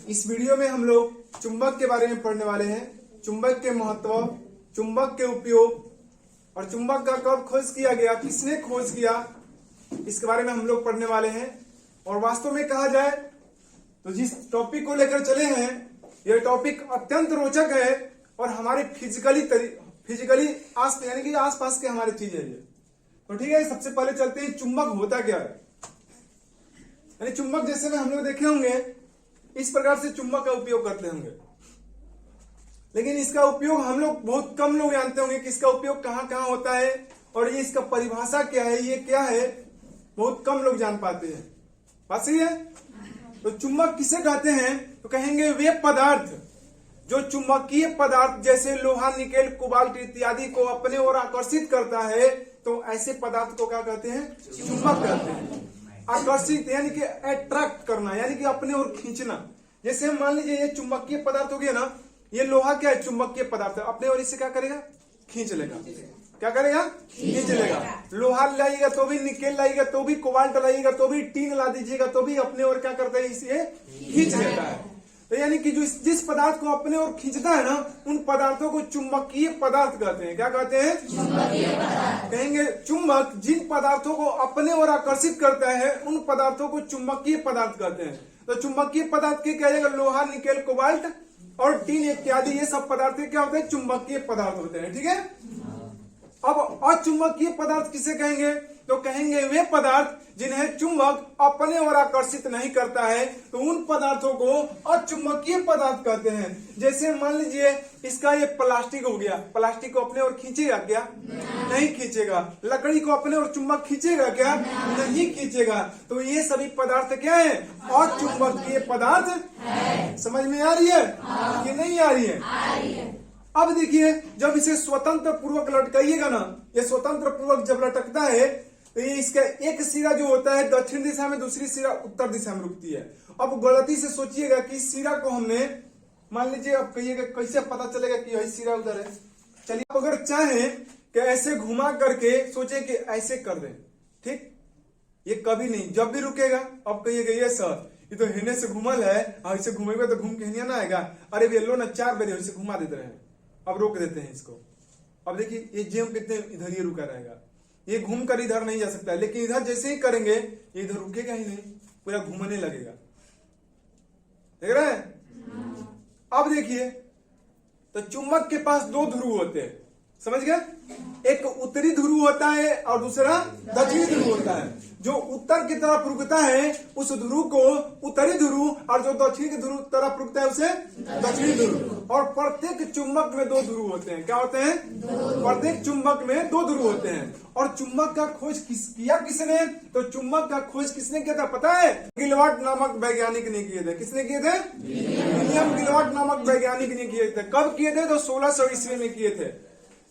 इस वीडियो में हम लोग चुंबक के बारे में पढ़ने वाले हैं। चुंबक के महत्व, चुंबक के उपयोग और चुंबक का कब खोज किया गया, किसने खोज किया, इसके बारे में हम लोग पढ़ने वाले हैं। और वास्तव में कहा जाए तो जिस टॉपिक को लेकर चले हैं यह टॉपिक अत्यंत रोचक है और हमारे फिजिकली यानी कि आसपास के हमारे चीज है ये। तो ठीक है, सबसे पहले चलते हैं चुंबक होता क्या है। यानी चुंबक जैसे में हम लोग देखे होंगे इस प्रकार से चुंबक का उपयोग करते होंगे, लेकिन इसका उपयोग हम लोग बहुत कम लोग जानते होंगे कि इसका उपयोग कहाँ कहाँ होता है और ये इसका परिभाषा क्या है, ये क्या है, बहुत कम लोग जान पाते हैं। बात सही है। तो चुंबक किसे कहते हैं, तो कहेंगे वे पदार्थ जो चुंबकीय पदार्थ जैसे लोहा, निकेल, कोबाल्ट इत्यादि को अपने ओर आकर्षित करता है, तो ऐसे पदार्थ को क्या कहते हैं, चुंबक कहते हैं। आकर्षित यानी कि अट्रैक्ट करना, यानी कि अपने ओर खींचना। जैसे मान लीजिए ये चुंबकीय पदार्थ हो गया ना, ये लोहा क्या है, चुंबकीय पदार्थ है, अपने ओर इसे क्या करेगा, खींच लेगा। क्या करेगा, खींच लेगा। लोहा लाइएगा तो भी, निकेल लाइएगा तो भी, कोबाल्ट लाइएगा तो भी, टीन ला दीजिएगा तो भी अपने ओर क्या करता है, इसे खींच लेता है। तो यानी कि जो जिस पदार्थ को अपने ओर खींचता है ना, उन पदार्थों को चुंबकीय पदार्थ कहते हैं। क्या कहते हैं, चुंबकीय पदार्थ। कहेंगे चुंबक जिन पदार्थों को अपने ओर आकर्षित करता है उन पदार्थों को चुंबकीय पदार्थ कहते हैं। तो चुंबकीय पदार्थ के क्या जाएगा, लोहा, निकेल, कोबाल्ट और टीन इत्यादि ये सब पदार्थ क्या होते हैं, चुंबकीय पदार्थ होते हैं। ठीक है। अब अचुंबकीय पदार्थ किसे कहेंगे, तो कहेंगे वे पदार्थ जिन्हें चुंबक अपने ओर आकर्षित नहीं करता है, तो उन पदार्थों को अचुंबकीय पदार्थ कहते हैं। जैसे मान लीजिए इसका ये प्लास्टिक हो गया, प्लास्टिक को अपने ओर खींचेगा क्या, नहीं खींचेगा। लकड़ी को अपने ओर चुंबक खींचेगा क्या, नहीं खींचेगा। तो ये सभी पदार्थ क्या है, अचुंबकीय पदार्थ। समझ में आ रही है कि नहीं आ रही है। अब देखिए जब इसे स्वतंत्र पूर्वक लटकाइएगा ना, ये स्वतंत्र पूर्वक जब लटकता है तो ये इसका एक सिरा जो होता है दक्षिण दिशा में, दूसरी सिरा उत्तर दिशा में रुकती है। अब गलती से सोचिएगा कि इस सिरा को हमने, मान लीजिए अब कहिएगा कैसे पता चलेगा कि यही सिरा उधर है। चलिए आप अगर चाहें कि ऐसे घुमा करके सोचे कि ऐसे कर दें, ठीक, ये कभी नहीं, जब भी रुकेगा अब कहिएगा ये सर ये तो हिने से घुमल है, ऐसे घूमेगा तो घूम के हिनिया ना आएगा, अरे ये लो ना 4 बजे ऐसे घुमा देते रहे। अब रोक देते हैं इसको। अब देखिए ये जेम कितने इधर ही रुका रहेगा, ये घूम कर इधर नहीं जा सकता, लेकिन इधर जैसे ही करेंगे ये इधर रुकेगा ही नहीं, पूरा घूमने लगेगा। देख रहे हैं। अब देखिए तो चुंबक के पास 2 ध्रुव होते हैं, समझ गए। एक उत्तरी ध्रुव होता है और दूसरा दक्षिणी ध्रुव होता है। जो उत्तर की तरफ रुकता है उस ध्रुव को उत्तरी ध्रुव और जो दक्षिणी की ध्रुव तरफ रुकता है उसे दक्षिणी ध्रुव। और प्रत्येक चुंबक में 2 ध्रुव होते हैं। क्या होते हैं, प्रत्येक चुंबक में 2 ध्रुव होते हैं। और चुंबक का खोज किया किसने, तो चुंबक का खोज किसने किया था पता है, गिलवार्ट नामक वैज्ञानिक ने किए थे। किसने किए थे, विलियम गिलवार्ट नामक वैज्ञानिक ने किए थे। कब किए थे, तो 1600 ईस्वी में किए थे।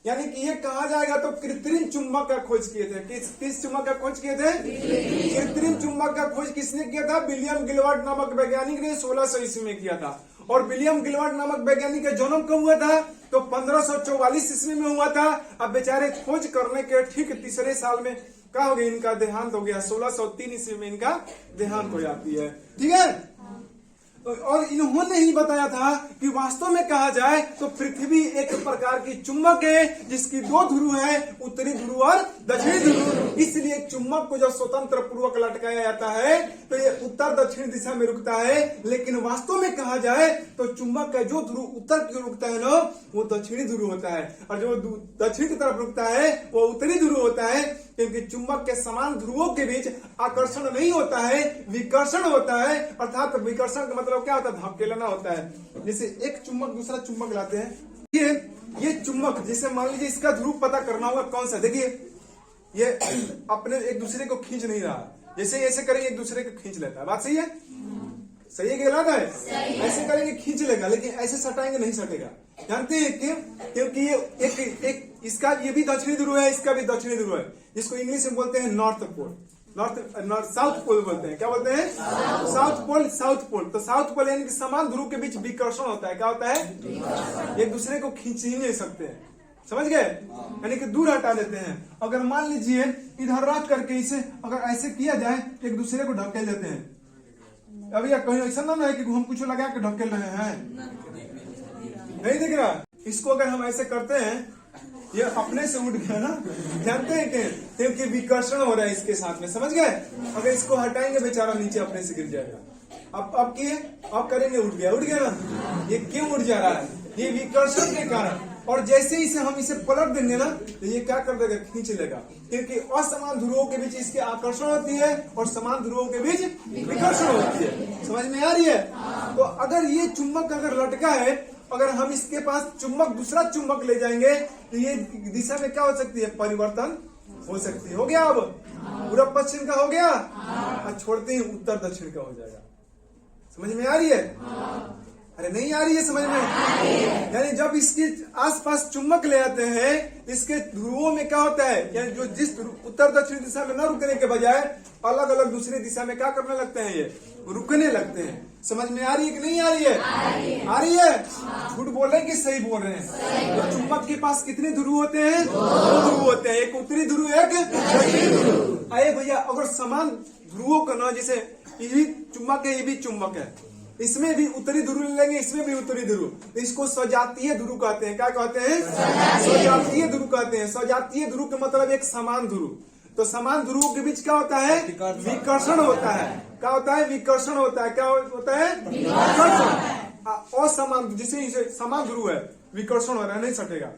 यानी कि ये कहा जाएगा तो कृत्रिम चुंबक का खोज किए थे। किस चुंबक का खोज किए थे, कृत्रिम चुंबक का खोज किसने किया था, विलियम गिलवार्ट नामक वैज्ञानिक ने 1600 ईस्वी में किया था। और विलियम गिलवार्ट नामक वैज्ञानिक का जन्म कब हुआ था, तो 1544 ईस्वी में हुआ था। अब बेचारे खोज करने के ठीक तीसरे साल में क्या हो गया, इनका देहांत हो गया। 1603 ईस्वी में इनका देहांत हो जाती है। ठीक है। और इन्होंने ही बताया था कि वास्तव में कहा जाए तो पृथ्वी एक प्रकार की चुंबक है जिसकी 2 ध्रुव है, उत्तरी ध्रुव और दक्षिणी ध्रुव। इसलिए चुंबक को जब स्वतंत्र पूर्वक लटकाया जाता है तो ये उत्तर दक्षिण दिशा में रुकता है, लेकिन वास्तव में कहा जाए तो चुंबक का जो ध्रुव उत्तर की ओर रुकता है ना, वो दक्षिणी ध्रुव होता है, और जो दक्षिण की तरफ रुकता है वो उत्तरी ध्रुव होता है। क्योंकि चुंबक के समान ध्रुवों के बीच आकर्षण नहीं होता है, विकर्षण होता है। अर्थात विकर्षण का मतलब क्या होता है, धकेलना होता है। जैसे एक चुंबक दूसरा चुंबक लाते हैं, ये चुंबक जैसे मान लीजिए इसका ध्रुव पता करना होगा कौन सा। देखिए ये अपने एक दूसरे को खींच नहीं रहा, जैसे ऐसे करेंगे एक दूसरे को खींच लेता है। बात सही है, सही है कि गलत है, ऐसे करेंगे खींच लेगा, लेकिन ऐसे सटाएंगे नहीं सटेगा। जानते हैं क्यों, क्योंकि ये एक इसका ये भी दक्षिणी ध्रुव है, इसका भी दक्षिणी ध्रुव है, जिसको इंग्लिश में बोलते हैं north pole, north south pole बोलते हैं। क्या बोलते हैं, साउथ पोल, साउथ पोल। तो साउथ पोल यानी कि समान ध्रुव के बीच विकर्षण होता है। क्या होता है, एक दूसरे को खींच ही नहीं सकते हैं, समझ गए, यानी कि दूर हटा देते हैं। अगर मान लीजिए इधर रख करके इसे अगर ऐसे किया जाए एक दूसरे को ढकेल देते हैं, अभी कहीं ऐसा ना है कि हम कुछ लगा के ढकेल रहे हैं, नहीं दिख रहा। इसको अगर हम ऐसे करते हैं ये अपने से उठ गया ना, जानते हैं क्योंकि विकर्षण हो रहा है इसके साथ में, समझ गए। अगर इसको हटाएंगे बेचारा नीचे अपने से गिर जाएगा। अब किए, अब करेंगे, उठ गया ना। ये क्यों उठ जा रहा है? ये विकर्षण के कारण। और जैसे ही हम इसे पलट देंगे ना तो ये क्या कर देगा, खींच लेगा, क्योंकि असमान ध्रुवों के बीच इसके आकर्षण होती है और समान ध्रुवों के बीच विकर्षण होती है। समझ में आ रही है? तो अगर ये चुंबक अगर लटका है, अगर हम इसके पास चुंबक दूसरा चुंबक ले जाएंगे तो ये दिशा में क्या हो सकती है, परिवर्तन हो सकती है। हो गया, अब पूर्व पश्चिम का हो गया, और छोड़ते ही उत्तर दक्षिण का हो जाएगा। समझ में आ रही है? अरे नहीं आ रही है समझ में? यानी जब इसके आसपास चुंबक ले आते हैं, इसके ध्रुवों में क्या होता है, यानी जो जिस उत्तर दक्षिण दिशा में न रुकने के बजाय अलग अलग दूसरी दिशा में क्या करने लगते हैं, ये रुकने लगते हैं। समझ में आ रही है कि नहीं आ रही है? आ रही है। झूठ बोल रहे हैं कि सही बोल रहे हैं? तो चुंबक के पास कितने ध्रुव होते हैं? 2 ध्रुव होते हैं, एक उत्तरी ध्रुव, एक दक्षिणी ध्रुव। अरे भैया, अगर समान ध्रुवों का ना, जैसे ये भी चुंबक है, ये भी चुंबक है, इसमें भी उत्तरी ध्रुव लेंगे, इसमें भी उत्तरी ध्रुव, इसको सजातीय ध्रुव कहते हैं। क्या कहते हैं? सजातीय ध्रुव कहते हैं। सजातीय ध्रुव का मतलब एक समान ध्रुव। तो समान ध्रुवों के बीच क्या होता है? विकर्षण होता है। क्या होता है? विकर्षण होता है। क्या होता है? विकर्षण। असमान, जिसे समान ध्रुव है, विकर्षण हो रहा है, नहीं सटेगा।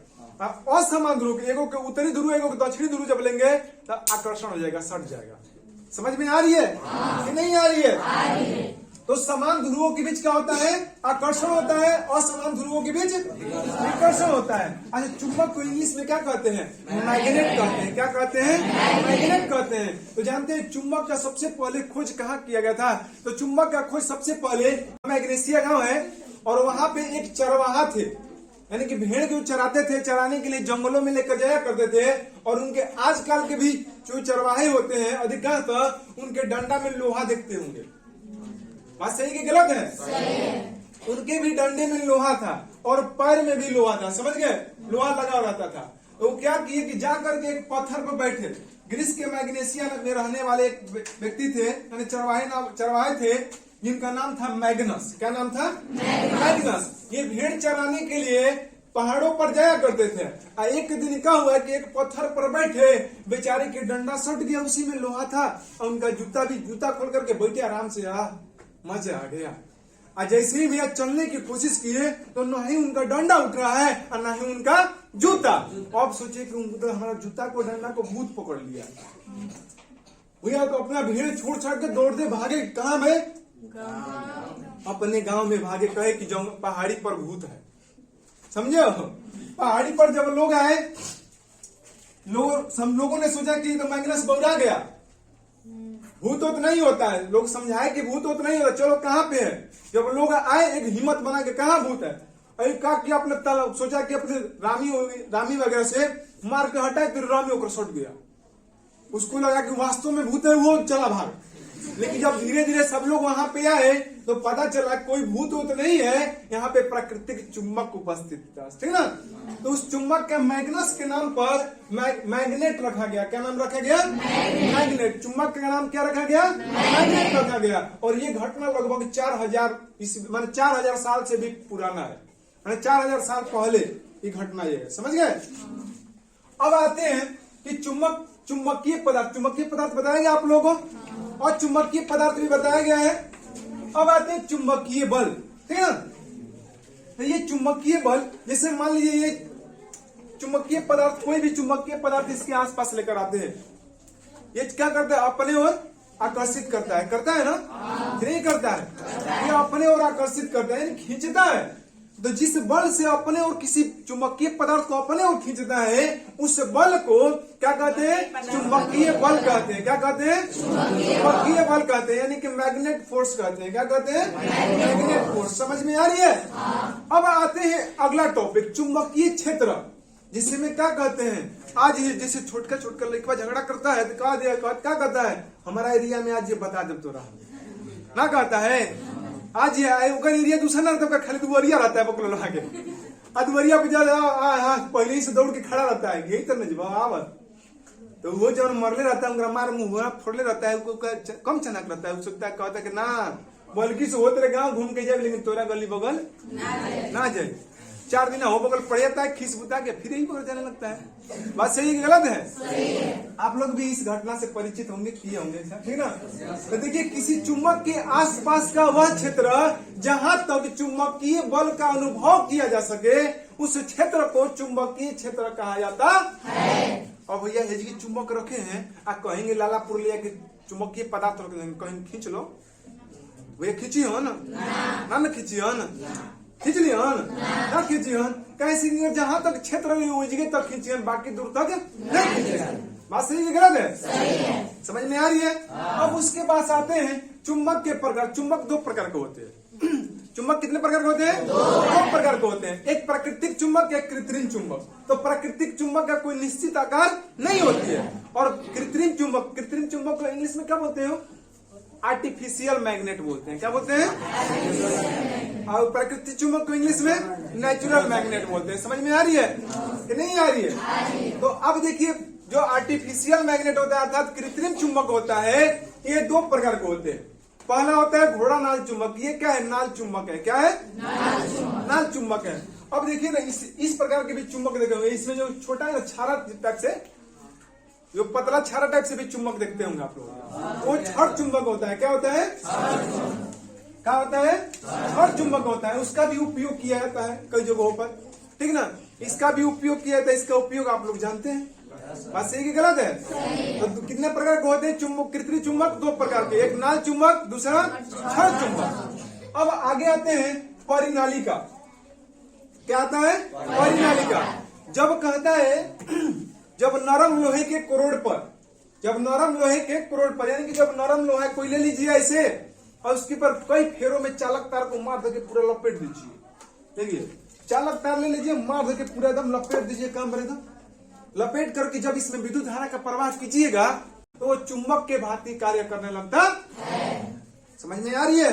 असमान ध्रुव, एगो के उत्तरी ध्रुव, एगो के दक्षिणी ध्रुव जब लेंगे तो आकर्षण हो जाएगा, सट जाएगा। समझ में आ रही है कि नहीं आ रही है? तो समान ध्रुवों के बीच क्या होता है? आकर्षण होता है। असमान ध्रुवों के बीच विकर्षण होता है। अच्छा, चुंबक को इंग्लिश में क्या कहते हैं? मैग्नेट कहते हैं। क्या कहते हैं? मैग्नेट कहते हैं। तो जानते हैं चुंबक का सबसे पहले खोज कहाँ किया गया था? तो चुंबक का खोज सबसे पहले मैग्नेशिया गांव है, और वहां पे एक चरवाहा थे, यानी कि भेड़ को चराते थे, चराने के लिए जंगलों में लेकर जाया करते थे। और उनके आजकल के भी जो चरवाहे होते हैं अधिकांशतः उनके डंडा में लोहा देखते होंगे। बात सही कि गलत है? सही। उनके भी डंडे में लोहा था और पैर में भी लोहा था। समझ गए? लोहा लगा रहता था। तो क्या किए कि जाकर के एक पत्थर पर बैठे। ग्रीस के मैग्नेशिया में रहने वाले एक व्यक्ति थे, यानी चरवाहे थे, जिनका नाम था मैग्नस। क्या नाम था? मैग्नस। ये भेड़ चराने के लिए पहाड़ों पर जाया करते थे। एक दिन क्या हुआ कि एक पत्थर पर बैठे, बेचारे के डंडा सट गया, उसी में लोहा था, और उनका जूता खोल करके बैठे आराम से। मजा आ गया। और जैसे ही भैया चलने की कोशिश किए तो न ही उनका डंडा उठ रहा है और न ही उनका जूता। अब सोचे कि तो हमारा जूता को, डंडा को भूत पकड़ लिया। भैया तो अपना भीड़ छोड़ छाड़ के दौड़ते भागे। कहाँ में? अपने गांव में भागे। कहे कि पहाड़ी पर भूत है। समझो? पहाड़ी पर जब लोग आए, सब लोगों ने सोचा कि तो मैग्नस बौरा गया, भूत तो नहीं होता है। लोग समझाए कि भूत तो नहीं होता, चलो कहाँ पे है। जब लोग आए एक हिम्मत बना के, कहाँ भूत है? अरे क्या किया, अपने सोचा कि अपने रामी वगैरह से मार के हटाए, फिर रामी होकर सट गया। उसको लगा कि वास्तव में भूत है, वो चला भाग। लेकिन जब धीरे धीरे सब लोग वहां पे आए तो पता चला कोई भूत तो नहीं है, यहाँ पे प्राकृतिक चुंबक उपस्थित था। ठीक ना? तो उस चुंबक के मैग्नस के नाम पर मैग्नेट रखा गया। क्या नाम रखा गया? मैग्नेट। चुंबक का नाम क्या रखा गया? मैग्नेट रखा गया। और ये घटना लगभग 4000 साल से भी पुराना है। 4000 साल पहले ये घटना ये है। समझ गए? अब आते हैं कि चुंबकीय पदार्थ बताएंगे आप लोगों को, और चुंबकीय पदार्थ भी बताया गया है। अब आते हैं चुंबकीय बल। ठीक है ना? तो ये चुंबकीय बल, जैसे मान लीजिए ये चुंबकीय पदार्थ, कोई भी चुंबकीय पदार्थ इसके आसपास लेकर आते हैं, ये क्या करता है? अपने ओर आकर्षित करता है ना? नहीं करता है? ये अपने ओर आकर्षित करता है, यानी खींचता है। तो जिस बल से अपने और किसी चुंबकीय पदार्थ को अपने ओर खींचता है, उस बल को क्या कहते हैं? चुंबकीय बल कहते हैं। क्या कहते हैं? चुंबकीय बल कहते हैं, यानी कि मैग्नेट फोर्स कहते हैं। क्या कहते हैं? Magnet force. समझ में आ रही है? अब आते हैं अगला टॉपिक, चुंबकीय क्षेत्र, जिससे में क्या कहते हैं? आज ये जैसे छोटका लड़का झगड़ा करता है तो क्या कहता है? हमारा एरिया में आज ये बता दे तो रहा ना, कहता है आज ये एरिया दूसरा ना रहता है, खाली दुवरिया रहता है पकड़ लगा के। दुवरिया पे पहले ही से दौड़ के खड़ा रहता है, यही तो नजबावत। तो वो जब मरले रहता है, मार मुंह फोड़ले रहता है, कम चनक रहता है, कहता है कि ना बल्कि से हो तेरे गांव घूम के जाए लेकिन तोरा गली बगल ना जाए। 4 दिन हो बगल पड़ जाता है, खीस बुता के फिर यही बगल जाने लगता है। बात सही है गलत है? सही है। आप लोग भी इस घटना से परिचित होंगे, किए होंगे, ठीक ना? तो देखिए किसी चुंबक के आसपास का वह क्षेत्र जहां तक चुंबकीय बल का अनुभव किया जा सके उस क्षेत्र को चुंबकीय क्षेत्र कहा जाता है। और भैया ये जी चुंबक रखे हैं, आप कहेंगे लालापुर लिया के चुंबकीय पदार्थ रखे हैं, कहीं खींच लो भैया, खींची हो ना खींची हो ना, खींच लिया ना खींची हन, कैसे जहां तक क्षेत्र तक खींची हन, बाकी दूर तक नहीं खींची। बात सही है गलत है? सही है। समझ में आ रही है? अब उसके पास आते हैं चुंबक के प्रकार। चुंबक 2 प्रकार के होते हैं। चुंबक कितने प्रकार के होते हैं? 2 प्रकार के होते हैं। एक प्राकृतिक चुंबक, एक कृत्रिम चुंबक। तो प्राकृतिक चुंबक का कोई निश्चित आकार नहीं होती है, और कृत्रिम चुंबक को इंग्लिश में क्या बोलते हो? आर्टिफिशियल मैग्नेट बोलते हैं। क्या बोलते हैं? और प्राकृतिक चुंबक को इंग्लिश में नेचुरल मैग्नेट बोलते हैं। समझ में आ रही है कि नहीं आ रही है? तो अब देखिए जो आर्टिफिशियल मैग्नेट होता है अर्थात कृत्रिम चुंबक होता है, ये 2 प्रकार के होते हैं। पहला होता है घोड़ा नाल चुंबक। ये क्या है? नाल चुंबक है। क्या है? नाल चुंबक है। अब देखिए ना इस प्रकार के भी चुंबक देखेंगे, इसमें जो छोटा है छारा टाइप से, जो पतला छारा टाइप से भी चुंबक देखते होंगे आप लोग, वो छड़ चुंबक होता है। क्या होता है? क्या होता है? छड़ चुंबक होता है। उसका भी उपयोग किया जाता है कई जगहों पर, ठीक ना? इसका भी उपयोग किया जाता है। इसका उपयोग आप लोग जानते हैं। बात सही की गलत है? तो कितने प्रकार के होते हैं चुंबक? कृत्रिम चुंबक 2 प्रकार के, एक नाल चुंबक, दूसरा छड़ चुंबक। अब आगे आते हैं परिनालिका। क्या आता है? परिनालिका। जब कहता है जब नरम लोहे के करोड़ पर, यानी कि जब नरम लोहा कोई ले लीजिए ऐसे और उसके पर कई फेरों में चालक तार को मार देके पूरा लपेट दीजिए। देखिए चालक तार ले लीजिए, मार देके पूरा एकदम लपेट दीजिए, काम पर एकदम लपेट करके जब इसमें विद्युत धारा का प्रवाह कीजिएगा तो वो चुंबक के भांति कार्य करने लगता है। समझ में आ रही है?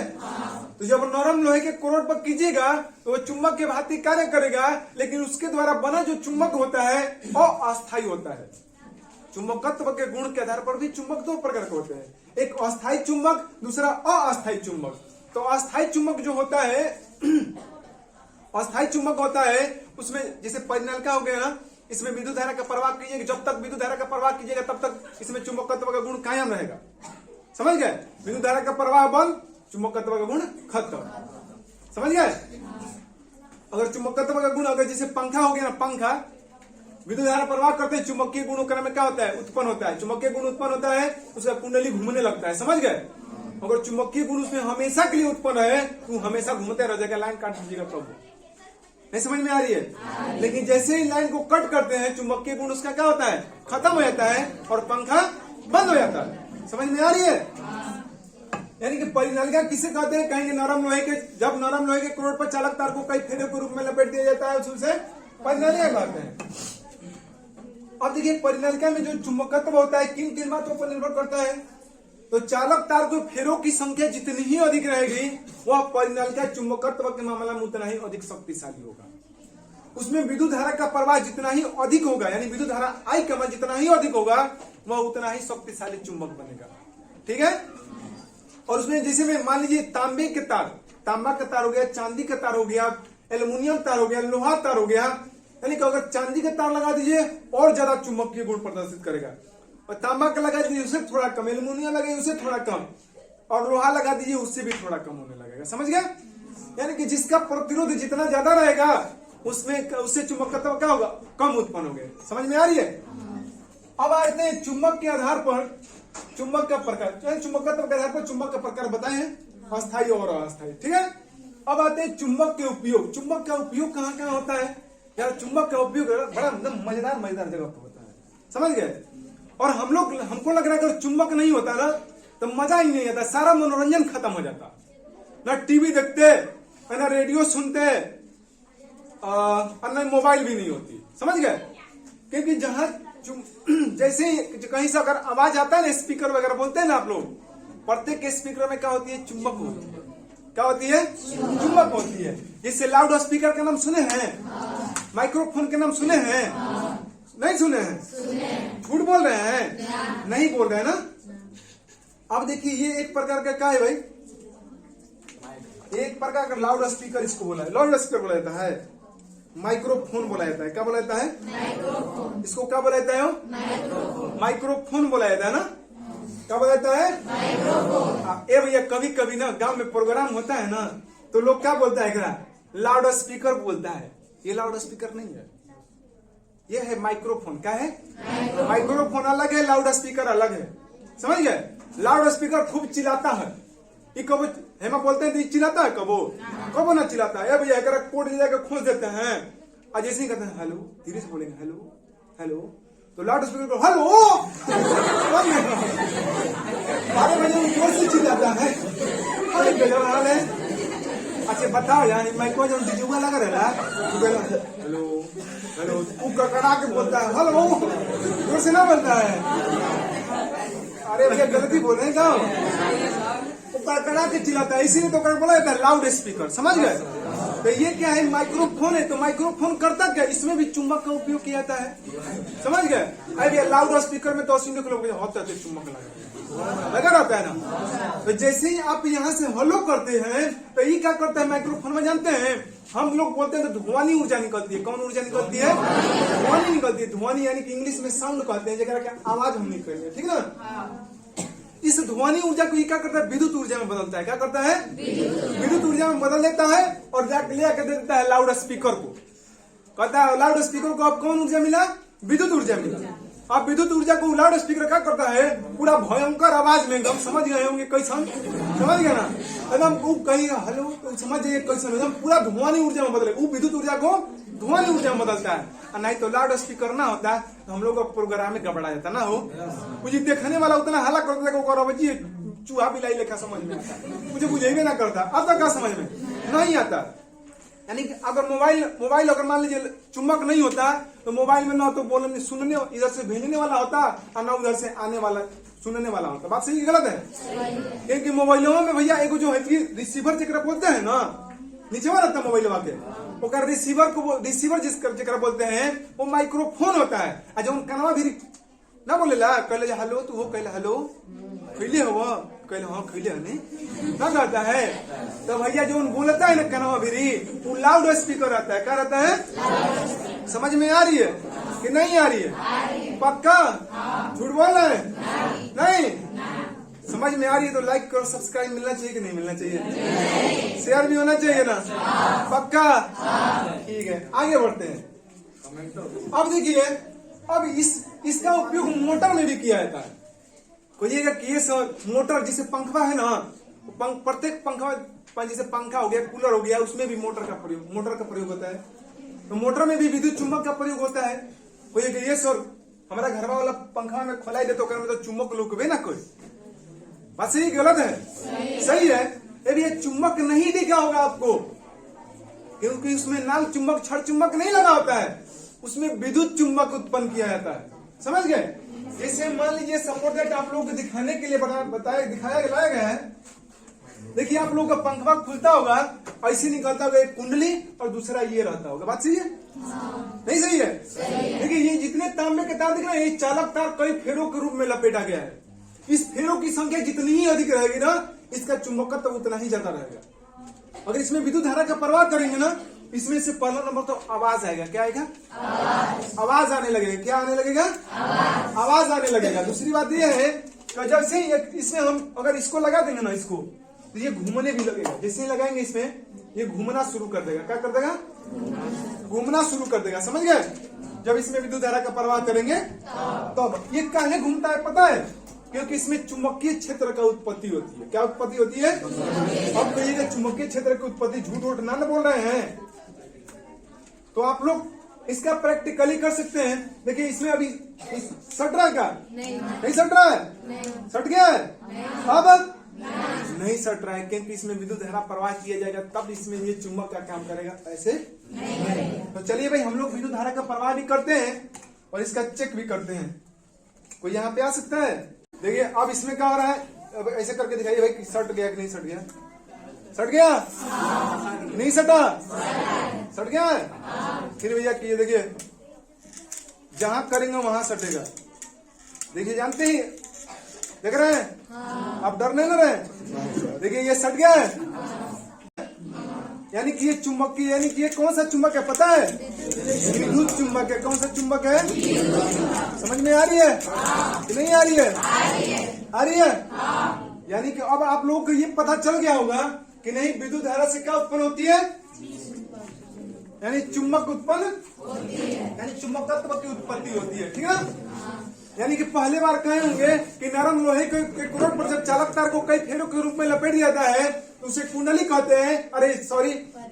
तो जब नरम लोहे के करोड़ पर कीजिएगा तो वो चुंबक के भांति कार्य करेगा, लेकिन उसके द्वारा बना जो चुंबक होता है वो अस्थायी होता है। चुंबकत्व के गुण के आधार पर भी चुंबक 2 प्रकार के होते हैं, एक अस्थायी चुंबक, दूसरा अस्थायी चुंबक। तो अस्थायी चुंबक जो होता है, अस्थायी चुंबक होता है उसमें जैसे परिनालिका हो गया ना, इसमें विद्युत धारा का प्रवाह कीजिएगा, जब तक विद्युत धारा का प्रवाह कीजिएगा तब तक इसमें चुंबकत्व का गुण कायम रहेगा। समझ गए? विद्युत धारा का प्रवाह बंद, चुंबकत्व का गुण खत्म। समझ गए? अगर चुंबकत्व का गुण, अगर जैसे पंखा हो गया ना, पंखा विद्युत धारा प्रवाह करते हैं, चुंबकीय गुणों का क्या होता है? उत्पन्न होता है। चुंबकीय गुण उत्पन्न होता है, उसका कुंडली घूमने लगता है। समझ गए? अगर चुंबकीय गुण उसमें हमेशा के लिए उत्पन्न है तो हमेशा घूमते रह जाएगा, लाइन काट दीजिएगा प्रभु। नहीं समझ में आ रही है? लेकिन जैसे ही लाइन को कट करते हैं चुंबकीय गुण उसका क्या होता है? खत्म हो जाता है और पंखा बंद हो जाता है। समझ में आ रही है? यानी कि परिनालिका किसे कहते हैं? कहेंगे नरम लोहे के, जब नरम लोहे के करोड़ पर चालक तार को कई फेरे के रूप में लपेट दिया जाता है उससे परिनालिका कहते हैं। अब देखिए परिनालिका में जो चुंबकत्व होता है किन किन बातों पर निर्भर करता है? तो चालक तार को फेरों की संख्या जितनी ही अधिक रहेगी वह परिनालिका चुंबकत्व के मामला में उतना ही अधिक शक्तिशाली होगा। उसमें विद्युत धारा का प्रवाह जितना ही अधिक होगा, यानी विद्युत धारा आई का मान जितना ही अधिक होगा वह उतना ही शक्तिशाली चुंबक बनेगा। ठीक है? और उसमें जैसे में मान लीजिए तांबे के तार, तांबा का तार हो गया, चांदी का तार हो गया, एल्युमिनियम तार हो गया, लोहा तार हो गया, यानी कि अगर चांदी का तार लगा दीजिए और ज्यादा चुंबकीय गुण प्रदर्शित करेगा, और तांबा का लगा दीजिए उससे थोड़ा कम, एल्युमिनियम लगे उससे थोड़ा कम, और लोहा लगा दीजिए उससे भी थोड़ा कम होने लगेगा। समझ गया? यानी कि जिसका प्रतिरोध जितना ज्यादा रहेगा उसमें उससे चुंबकत्व क्या होगा? कम उत्पन्न होगा। समझ में आ रही है? अब आते हैं चुंबक के आधार पर चुंबक का प्रकार, चुंबकत्व के आधार पर चुंबक का प्रकार बताए हैं, अस्थायी और अस्थायी। ठीक है? अब आते हैं चुंबक के उपयोग। चुंबक का उपयोग कहाँ कहाँ होता है यार? चुंबक का उपयोग बड़ा मजेदार जगह पर होता है। समझ गए? और हमको लग रहा है अगर चुंबक नहीं होता ना तो मजा ही नहीं आता, सारा मनोरंजन खत्म हो जाता। ना टीवी देखते, ना रेडियो सुनते, और ना मोबाइल भी नहीं होती। समझ गए? क्योंकि जहां जैसे कहीं से अगर आवाज आता है ना, स्पीकर वगैरह बोलते हैं ना आप लोग, प्रत्येक स्पीकर में क्या होती है? चुंबक होती है। क्या होती है? चुंबक होती है। जैसे लाउड स्पीकर का नाम सुने हैं, माइक्रोफोन के नाम सुने हैं, नहीं सुने हैं? झूठ बोल रहे हैं? नहीं बोल रहे हैं ना? अब देखिए ये एक प्रकार का क्या है भाई? एक प्रकार का लाउड स्पीकर इसको बोला है, लाउड स्पीकर बोला जाता है, माइक्रोफोन बोला जाता है। क्या बोला जाता है? माइक्रोफोन। इसको क्या बोला जाता है? माइक्रोफोन बोला जाता है ना। क्या बोला जाता है? माइक्रोफोन। ए भैया कभी कभी ना गांव में प्रोग्राम होता है ना तो लोग क्या बोलता है? लाउड स्पीकर बोलता है। ये लाउड स्पीकर नहीं है, ये है माइक्रोफोन। क्या है? माइक्रोफोन अलग है, लाउड स्पीकर अलग है। समझ गए? लाउड स्पीकर खूब चिल्लाता है, ये कबो हेमा बोलते हैं चिल्लाता है, कबो ना चिल्लाता है। भैया अगर कोर्ट जाकर खोज देते हैं और जैसे ही कहते हैं हेलो, धीरे से बोलेंगे हेलो हेलो, तो लाउड स्पीकर को हेलो अरे भैया जोर से चिल्लाता है। अरे गजब हाल है। अच्छा बताओ यार, माइको जो डिजुआ लगा रहा है हेलो हेलो, तू कड़कड़ा के बोलता है हेलो, जोर से ना बोलता है। अरे भैया गलती बोल रहे हैं क्या? वो कड़कड़ा के चिल्लाता है, इसीलिए तो बोला जाता है लाउड स्पीकर। समझ गए? तो ये क्या है? माइक्रोफोन है। तो माइक्रोफोन करता क्या? इसमें भी चुंबक का उपयोग किया जाता है। समझ गए? अरे लाउड स्पीकर में तो सुनने के लोग होता है चुंबक लगा रहता है ना। तो जैसे ही आप यहाँ से हेलो करते हैं तो ये क्या करता है माइक्रोफोन में? जानते हैं हम लोग बोलते हैं तो धुआनी ऊर्जा निकलती है। कौन ऊर्जा निकलती है? धुआनी निकलती है। धुआनी यानी कि इंग्लिश में साउंड कहते हैं, जगह क्या आवाज हम निकलते हैं, ठीक ना। इस ध्वनि ऊर्जा को ये क्या करता है? विद्युत ऊर्जा में बदलता है। क्या करता है? विद्युत ऊर्जा में बदल देता है और जाके ले दे देता है लाउड स्पीकर को। कहता है लाउड स्पीकर को अब कौन ऊर्जा मिला? विद्युत ऊर्जा मिला। अब विद्युत ऊर्जा को लाउड स्पीकर क्या करता है? पूरा भयंकर आवाज में एकदम, समझ गए होंगे कैसन? समझ गए ना? एकदम कहीं हेलो तो समझ जाइए कैसन, एकदम पूरा ध्वनि ऊर्जा में बदले। वो विद्युत ऊर्जा को ध्वनि ऊर्जा में बदलता है। नहीं तो लाउड स्पीकर ना होता तो हम लोग का प्रोग्राम में गड़बड़ा जाता ना हो। मुझे देखने वाला उतना हल्ला करता है, चूहा बिलाई लेखा समझ में आता, मुझे बुझेबे ना करता। अब तक क्या समझ में नहीं आता? यानी कि अगर मोबाइल अगर मान लीजिए चुंबक नहीं होता तो मोबाइल में ना तो बोलने सुनने इधर से भेजने वाला होता और ना उधर से आने वाला सुनने वाला होता। बात सही गलत है? क्योंकि मोबाइलों में भैया एक जो है रिसीवर जरा बोलते हैं ना, नीचे वाला रहता मोबाइल के रिसीवर जिसका बोलते हैं वो माइक्रोफोन होता है। जो कनवा भी ना बोलेला कहले हेलो तो वो कहले हेलो खैले हो, कहले हाँ खैले हने ना कहता है। तो भैया जो बोलता है ना कनवा भी वो लाउड स्पीकर रहता है। क्या रहता है? समझ में आ रही है कि नहीं आ रही है? पक्का? झूठ बोल रहे हैं? नहीं समझ में आ रही है तो लाइक करो, सब्सक्राइब मिलना चाहिए कि नहीं मिलना चाहिए? शेयर भी होना चाहिए ना? पक्का? ठीक है, आगे बढ़ते हैं। अब देखिए, अब इसका उपयोग मोटर में भी किया जाता है। कहिएगा कि ये मोटर जिसे पंखा है ना, प्रत्येक पंखा जैसे पंखा हो गया, कूलर हो गया, उसमें भी मोटर का प्रयोग होता है। तो मोटर में भी विद्युत चुंबक का प्रयोग होता है। कहिएगा ये सर हमारा घर वाला पंखा में खोलाई दे तो चुंबक लुकबे ना कोई। बात सही गलत है? सही है। ये चुंबक नहीं दिखा होगा आपको, क्योंकि उसमें नाल चुंबक छड़ चुंबक नहीं लगा होता है, उसमें विद्युत चुंबक उत्पन्न किया जाता है। समझ गए? जैसे मान लीजिए सपोर्ट दैट आप लोगों को दिखाने के लिए दिखाया गया है। देखिए आप लोगों का पंखा खुलता होगा, ऐसे निकलता होगा एक कुंडली और दूसरा ये रहता होगा। बात सही है? नहीं सही है? देखिए ये जितने तांबे के तार दिख रहे हैं, ये चालक तार कई फेरों के रूप में लपेटा गया है। इस फेरों की संख्या जितनी ही अधिक रहेगी ना, इसका चुंबकत्व तो उतना ही ज्यादा रहेगा। अगर इसमें विद्युत धारा का प्रवाह करेंगे ना, इसमें से पहला नंबर तो आवाज आएगा। क्या आएगा? आवाज आने लगेगा। क्या आने लगेगा? आवाज आने लगेगा। दूसरी बात यह है कि जब से इसमें हम अगर इसको लगा देंगे ना, इसको तो ये घूमने भी लगेगा। जैसे ही लगाएंगे इसमें ये घूमना शुरू कर देगा। क्या कर देगा? घूमना शुरू कर देगा। समझ गए? जब इसमें विद्युत धारा का प्रवाह करेंगे तब ये काहे घूमता है पता है? क्योंकि इसमें चुंबकीय क्षेत्र का उत्पत्ति होती है। क्या उत्पत्ति होती है? अब कहिएगा चुंबकीय क्षेत्र की उत्पत्ति झूठ ना बोल रहे हैं, तो आप लोग इसका प्रैक्टिकली कर सकते हैं। देखिए इसमें अभी सट रहा है क्या? नहीं सट रहा है? सट गया है? अब नहीं सट रहा है, क्योंकि इसमें विद्युत धारा प्रवाह किया जाएगा तब इसमें ये चुंबक का काम करेगा। ऐसे तो चलिए भाई हम लोग विद्युत धारा का प्रवाह भी करते हैं और इसका चेक भी करते हैं। कोई यहाँ पे आ सकता है? देखिए अब इसमें क्या हो रहा है, अब ऐसे करके दिखाइए भाई कि सट गया कि नहीं सट गया? सट गया? नहीं सटा? सट गया है? फिर भैया ये देखिए जहां करेंगे वहां सटेगा। देखिए जानते ही देख रहे हैं? आप डर नहीं रहे? देखिए ये सट गया है। यानी कि ये चुंबक की, यानी कि ये कौन सा चुंबक है पता है? विद्युत चुंबक है। कौन सा चुंबक है? समझ में आ रही है कि नहीं आ रही है? आ रही है। यानी कि अब आप लोगों को ये पता चल गया होगा कि नहीं, विद्युत धारा से क्या उत्पन्न होती है? यानी चुंबक उत्पन्न होती है, यानी चुंबकत्व की उत्पत्ति होती है। ठीक है। यानी कि पहले बार कहे होंगे कि नरम लोहे के कोर पर जब चालक तार को कई फेरों के रूप में लपेट दिया जाता है तो उसे कुंडली कहते हैं,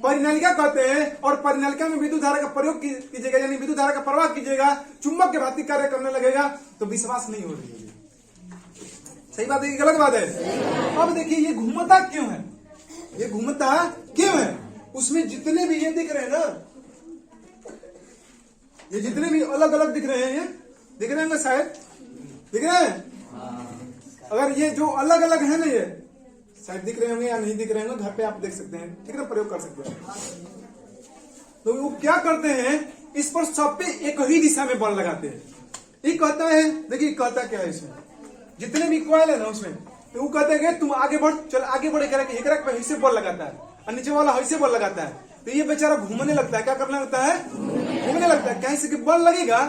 परिनालिका कहते हैं। और परिनालिका में विद्युत धारा का प्रयोग कीजिएगा, यानी विद्युत धारा का प्रवाह कीजिएगा, चुंबक के भांति कार्य करने लगेगा। तो विश्वास नहीं हो रही है। सही बात है कि गलत बात है? अब देखिए ये घूमता क्यों है? ये घूमता क्यों है? उसमें जितने भी ये दिख रहे हैं ना, ये जितने भी अलग अलग दिख रहे हैं, ये दिख रहे हैं शायद, दिख रहे हैं? अगर ये जो अलग अलग है ना, ये शायद दिख रहे होंगे या नहीं दिख रहे होंगे, घर पे आप देख सकते हैं। ठीक है, प्रयोग कर सकते हैं। तो वो क्या करते हैं, इस पर सब पे एक ही दिशा में बल लगाते हैं। ये कहता है, देखिए कहता क्या है इसमें, जितने भी कॉइल है ना उसमें, तो वो कहते हैं कि तुम आगे बढ़, चल आगे बढ़, एक पे ऐसे बल लगाता है और नीचे वाला ऐसे बल लगाता है। तो ये बेचारा घूमने लगता है। क्या करने लगता है? घूमने लगता है। कैसे कि बल लगेगा,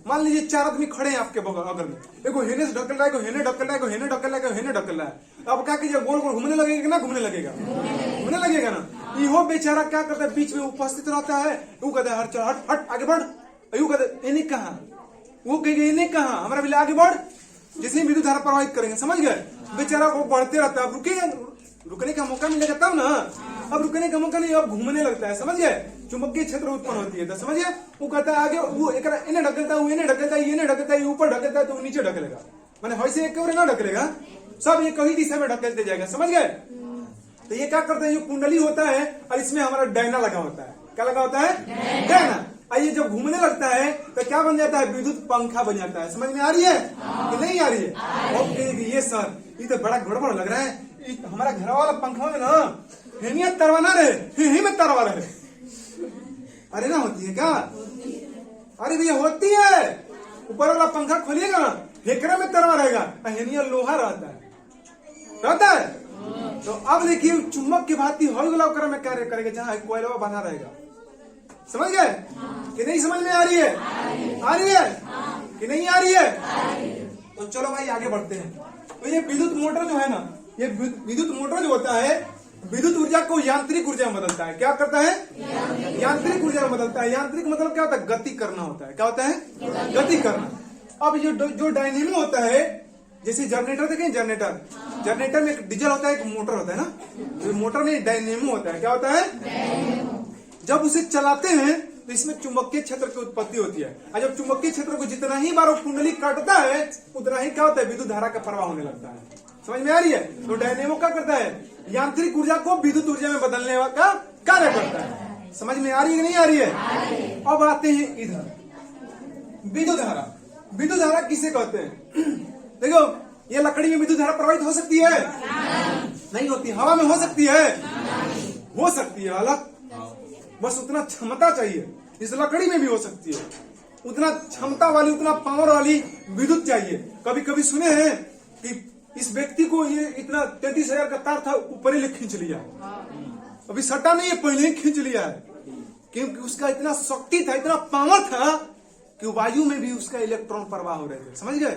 मान लीजिए 4 आदमी खड़े हैं आपके बगल में, एगो हेने से ढकल रहा है, एगो हेने ढकल रहा है, एगो हेने ढकल रहा है, एगो हेने ढकल रहा है। अब क्या कीजिए, गोल गोल घूमने लगेगा ना? घूमने लगेगा, घूमने लगेगा ना। यो बेचारा क्या करता है, बीच में उपस्थित रहता है। वो कहता है हट हट हट आगे बढ़, यू कहते इन्हें कहा, वो कहेगा इन्हें कहा, हमारा बिल्ला आगे बढ़, जिसमें विद्युत धारा प्रवाहित करेंगे। समझ गए? बेचारा वो बढ़ते रहता है। अब रुकेगा, रुकने का मौका मिलेगा तब ना। अब रुकने का मौका नहीं, अब घूमने लगता है। समझ गए? चुंबकीय क्षेत्र उत्पन्न होती है। तो समझ गए? वो कहता है आगे, वो इन्हें ढकलता है, वो इन्हें ढकलता है, इन्हें ढकलता है, ऊपर ढकलता है तो नीचे ढकलेगा। मैंने वैसे एक ना ढकलेगा, सब एक ही दिशा में ढकलते जाएगा। समझ गए? तो ये क्या करते हैं, जो कुंडली होता है और इसमें हमारा डायना लगा होता है। क्या लगा होता है? डायना। आइए जब घूमने लगता है तो क्या बन जाता है? विद्युत पंखा बन जाता है। समझ में आ रही है कि नहीं आ रही है? ओके, ये सर ये तो बड़ा गड़बड़ लग रहा है। हमारा घर वाला पंखा में ना हेनिया तरवाना रहे, ही में तरवा रहे। अरे ना होती है क्या? अरे भैया होती है। ऊपर वाला पंखा खोलिएगा ना, हेकरा में तरवा रहेगा, हेनिया लोहा रहता है, रहता है। तो अब देखिए चुंबक की भांति हॉल में कार्य करेगा, जहाँ कोयला बना रहेगा। समझ गए कि नहीं? समझ में आ रही है? आ रही है कि नहीं आ रही है? तो चलो भाई आगे बढ़ते हैं। तो ये विद्युत मोटर जो है ना, ये विद्युत मोटर जो होता है, विद्युत ऊर्जा को यांत्रिक ऊर्जा में बदलता है। क्या करता है? यांत्रिक ऊर्जा में बदलता है। यांत्रिक मतलब क्या होता है? गति करना होता है। क्या होता है? गति करना। अब जो डायनेमो होता है, जैसे जनरेटर देखें, जनरेटर में एक डीजल होता है, एक मोटर होता है ना। मोटर में डायनेमो होता है। क्या होता है? जब उसे चलाते हैं तो इसमें चुंबकीय क्षेत्र की उत्पत्ति होती है। और जब चुंबकीय क्षेत्र को जितना ही बार कुंडली काटता है, उतना ही क्या होता है? विद्युत धारा का प्रवाह होने लगता है। समझ में आ रही है? तो डायनेमो क्या करता है? यांत्रिक ऊर्जा को विद्युत ऊर्जा में बदलने का कार्य करता है। समझ में आ रही है कि नहीं आ रही है? अब आते हैं इधर विद्युत धारा। विद्युत धारा किसे कहते हैं? देखो, ये लकड़ी में विद्युत धारा प्रवाहित हो सकती है? नहीं होती। हवा में हो सकती है? हो सकती है, अलग बस उतना क्षमता चाहिए। इस लकड़ी में भी हो सकती है। उतना क्षमता वाली, उतना पावर वाली विद्युत चाहिए। कभी कभी सुने हैं कि इस व्यक्ति को ये इतना 33,000 का तार था, ऊपर ही खींच लिया। अभी सटा नहीं है, पहले ही खींच लिया है, क्योंकि उसका इतना शक्ति था, इतना पावर था कि वायु में भी उसका इलेक्ट्रॉन प्रवाह हो रहे थे। समझ गए?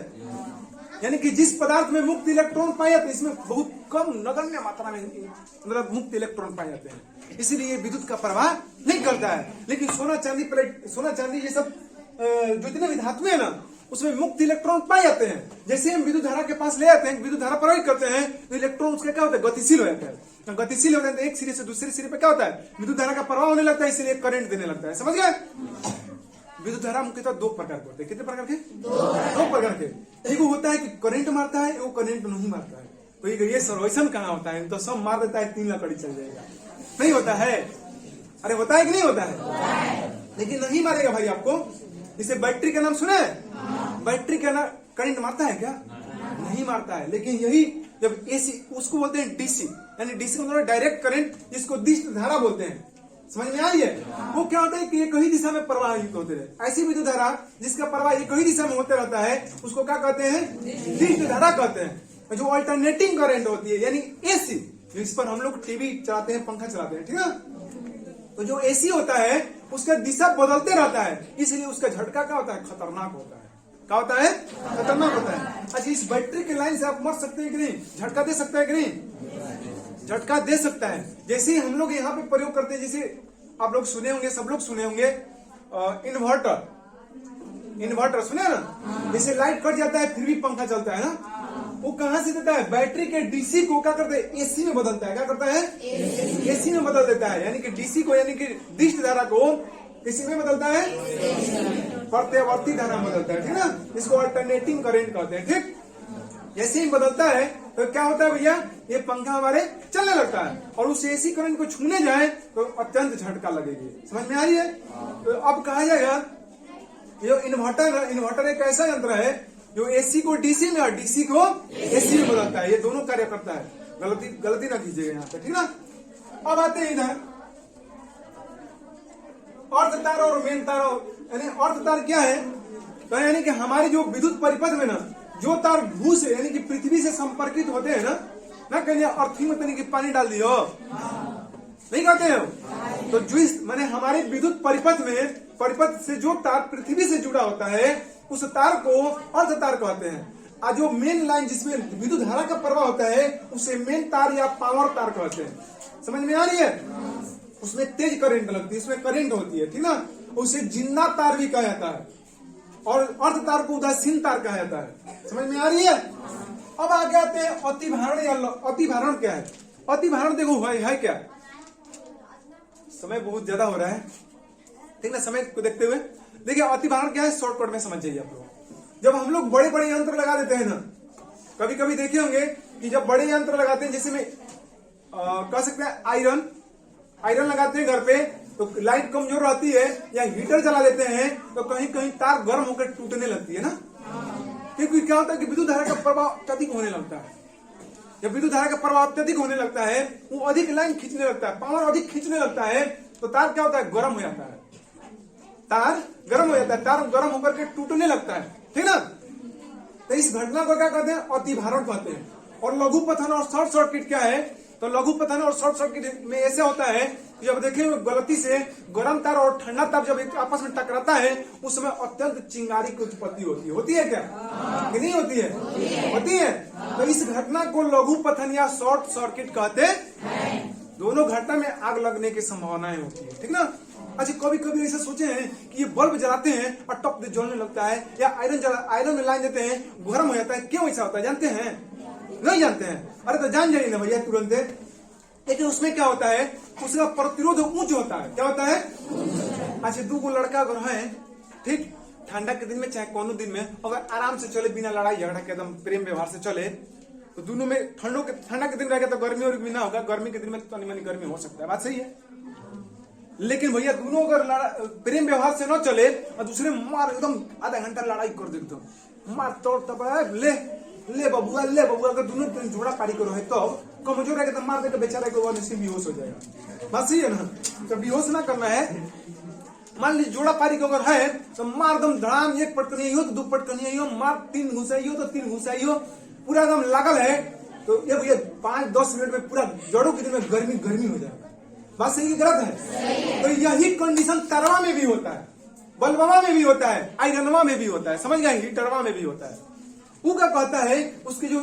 यानी कि जिस पदार्थ में मुक्त इलेक्ट्रॉन पाए जाते हैं, इसमें बहुत कम नगण्य मात्रा में मतलब मुक्त इलेक्ट्रॉन पाए जाते हैं। इसीलिए विद्युत का प्रवाह नहीं करता है। लेकिन सोना चांदी ये सब जो जितने भी धातु है ना, उसमें मुक्त इलेक्ट्रॉन पाए जाते हैं। जैसे हम विद्युत धारा के पास ले आते हैं, विद्युत धारा प्रवाहित करते हैं, तो इलेक्ट्रॉन उसका क्या होता है? गतिशील हो जाता है। गतिशील हो जाता है, एक सिरे से दूसरे सिरे पे क्या होता है? विद्युत धारा का प्रवाह होने लगता है, इसलिए करंट देने लगता है। समझ गए? विद्युत धारा मुख्यतः 2 प्रकार के होते हैं। कितने प्रकार के? 2 प्रकार के। एक होता है कि करंट मारता है, वो करंट नहीं मारता है। तो ये सर्वेक्षण कहाँ होता है? तो सब मार देता है, 3 लकड़ी चल जाएगा। नहीं होता है? अरे होता है कि नहीं होता है? लेकिन नहीं मारेगा भाई आपको। इसे बैटरी का नाम सुने? बैटरी का नाम करंट मारता है क्या? नहीं मारता है। लेकिन यही जब एसी, उसको बोलते हैं डीसी, यानी डीसी मतलब डायरेक्ट करंट, जिसको दिष्ट धारा बोलते हैं। समझ में आ रही है? वो क्या होता है कि एक ही दिशा में प्रवाहित होते रहे। ऐसी विद्युत धारा जिसका प्रवाह एक ही दिशा में होते रहता है, उसको क्या कहते हैं? दिष्ट धारा कहते हैं। जो अल्टरनेटिंग करंट होती है, यानी एसी, इस पर हम लोग टीवी चलाते हैं, पंखा चलाते हैं, ठीक है? तो जो एसी होता है उसका दिशा बदलते रहता है, इसलिए उसका झटका क्या होता है, खतरनाक होता है। क्या होता है, खतरनाक होता है। अच्छा, इस बैटरी के लाइन से आप मर सकते हैं कि नहीं, झटका दे सकता है कि नहीं, झटका दे सकता है। जैसे ही हम लोग यहाँ पे प्रयोग करते हैं, जैसे आप लोग सुने होंगे, सब लोग सुने होंगे इन्वर्टर, इन्वर्टर सुने ना, जैसे लाइट कट जाता है फिर भी पंखा चलता है ना, वो कहां से देता है, बैटरी के डीसी को क्या करता है, एसी में बदलता है। क्या करता है, एसी में बदल देता है, यानी कि डीसी को, यानी कि डिश धारा को किसी में बदलता है, प्रत्यावर्ती धारा में बदलता है, ठीक ना, इसको अल्टरनेटिंग करंट कहते हैं। ठीक, जैसे ही बदलता है तो क्या होता है भैया, ये पंखा हमारे चलने लगता है, और उस एसी करंट को छूने जाए तो अत्यंत झटका लगेगी। समझ में आ रही है। तो अब कहा जाएगा ये इन्वर्टर एक ऐसा यंत्र है जो एसी को डीसी में और डीसी को एसी में बदलता है, ये दोनों कार्य करता है। गलती ना कीजिएगा यहाँ पे, ठीक ना। अब आते हैं इधर अर्ध तार और मेन तार। यानी अर्ध तार क्या है, तो यानी कि हमारी जो विद्युत परिपथ में ना जो तार भू से, यानी कि पृथ्वी से संपर्कित होते हैं ना कहीं अर्थिंग में तरीके पानी डाल दियो, नहीं कहते हैं। तो जो माने हमारे विद्युत परिपथ से जो तार पृथ्वी से जुड़ा होता है उस तार को अर्ध तार कहते हैं। और जो मेन लाइन जिसमें विद्युत धारा का प्रवाह होता है उसे मेन तार या पावर तार कहते हैं। समझ में आ रही है। उसमें तेज करंट लगती है, उसमें करंट होती है, ठीक ना, उसे जिंदा तार भी कहा जाता है, और अर्ध तार को उदासीन तार कहा जाता है। समझ में आ रही है। अब आगे आते हैं अतिभारण या अतिभारण क्या है। अतिभारण देखो है क्या, समय बहुत ज्यादा हो रहा है, ठीक ना, समय को देखते हुए देखिए अतिभारण क्या है, शॉर्टकट में समझ जाइए आप लोग। जब हम लोग बड़े बड़े यंत्र लगा देते हैं ना, कभी कभी देखे होंगे कि जब बड़े यंत्र लगाते हैं, जैसे में कह सकते हैं आयरन लगाते हैं घर पे, तो लाइट कमजोर रहती है, या हीटर चला लेते हैं तो कहीं कहीं तार गर्म होकर टूटने लगती है ना, क्योंकि क्या होता है कि विद्युत धारा का प्रभाव अत्यधिक होने लगता है। जब विद्युत धारा का प्रभाव अत्यधिक होने लगता है, वो अधिक लाइन खींचने लगता है, पावर अधिक खींचने लगता है, तो तार क्या होता है, गर्म हो जाता है, तार गर्म हो जाता है, तार गर्म होकर के टूटने लगता है, ठीक ना। तो इस घटना को क्या कहते हैं, अतिभारण कहते हैं। और लघु पतन और शॉर्ट सर्किट क्या है, तो लघु पतन और शॉर्ट सर्किट में ऐसे होता है कि जब देखिए गलती से गर्म तार और ठंडा तार जब आपस में टकराता है उस समय अत्यंत चिंगारी की उत्पत्ति होती है क्या, कि नहीं होती है, होती है। तो इस घटना को लघु पतन या शॉर्ट सर्किट कहते हैं। दोनों घटना में आग लगने की संभावनाएं होती है, ठीक ना। अच्छा, कभी कभी ऐसा सोचे हैं कि ये बल्ब जलाते हैं और टप से जलने लगता है, या आयरन में लाइन देते हैं गर्म हो जाता है, क्यों ऐसा होता है जानते हैं, नहीं जानते हैं। अरे तो जान जाइए ना भैया तुरंत। लेकिन उसमें क्या होता है, उसका प्रतिरोध उच्च होता है। क्या होता है, अच्छा, दो लड़का अगर है, ठीक, ठंडा के दिन में चाहे कोनो दिन में अगर आराम से चले, बिना लड़ाई झगड़ा के, एकदम प्रेम व्यवहार से चले, तो दोनों में ठंडा के दिन रहेगा तो गर्मी और भी ना होगा, गर्मी के दिन में तो तनी गर्मी हो सकता है, बात सही है। लेकिन भैया दोनों अगर प्रेम व्यवहार से न चले और दूसरे मार एकदम आधा घंटा लड़ाई कर दे, तो मार तोड़ तब ले बबुआ अगर दोनों जोड़ा पारी करो है तो कमजोर है तो मार देकर बेचारा को बेहोश हो जाएगा, बात सही है ना। तो बेहोश ना करना है। मान लीजिए जोड़ा पारी को अगर है तो मार दम धड़ाम, एक पटकनी हो तो दो पटकनी हो, मार तीन घुसाई हो तो तीन घुसाई हो, पूरा एकदम लागल है तो ये भैया 5-10 मिनट में पूरा जड़ों के दिन में गर्मी हो जाएगा। बात सही है गलत है। तो यही कंडीशन तारवा में भी होता है, बल्बवा में भी होता है, आयरनवा में भी होता है, समझ गए, हीटरवा में भी होता है। वो क्या कहता है, उसके जो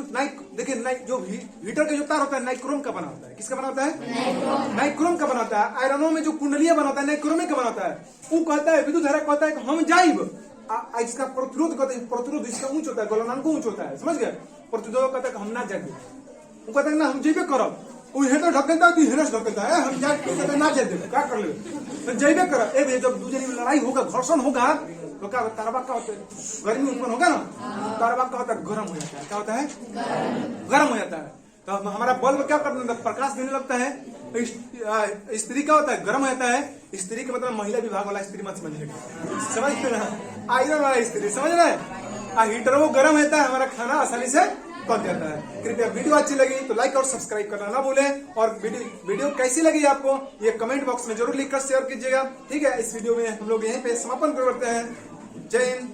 देखिए जो हीटर का जो तार होता है नाइक्रोम का बना होता है। किसका बना होता है, नाइक्रोम का बनाता है। आयरनों में जो कुंडलियां बनाता है नाइक्रोम का बनाता है। वो कहता है, विद्युत धारा कहता है कि हम जाइब, इसका प्रतिरोध कहते हैं, प्रतिरोध इसका ऊंच होता है, गलनांक ऊंच होता है, समझ गए। प्रतिरोध कहता है हम ना जाए, वो कहता है ना हम जेबे करब, वो हेटर ढकेलता है, हेरस ढकेलता है, हम जाए ना जाए देवे, क्या कर ले जेबे करब। ए भैया जब दूसरे में लड़ाई होगा, घर्षण होगा, तो क्या तारवा का होता है, गर्मी उत्पन्न होगा ना, तारवा का होता है गर्म हो जाता है। क्या होता है, गर्म हो जाता है। तो हमारा बल्ब क्या करता है, प्रकाश देने लगता है। स्त्री का होता है, गर्म हो जाता है। स्त्री का मतलब महिला विभाग वाला स्त्री मत समझिएगा, समझते ना, आयरन वाला स्त्री, समझ रहे। हीटर वो गर्म होता है, हमारा खाना आसानी से पक जाता है। कृपया वीडियो अच्छी लगी तो लाइक और सब्सक्राइब करना ना भूलें, और वीडियो कैसी लगी आपको ये कमेंट बॉक्स में जरूर लिखकर शेयर कीजिएगा, ठीक है। इस वीडियो में हम लोग यहीं पे समापन करते हैं। जय हिंद।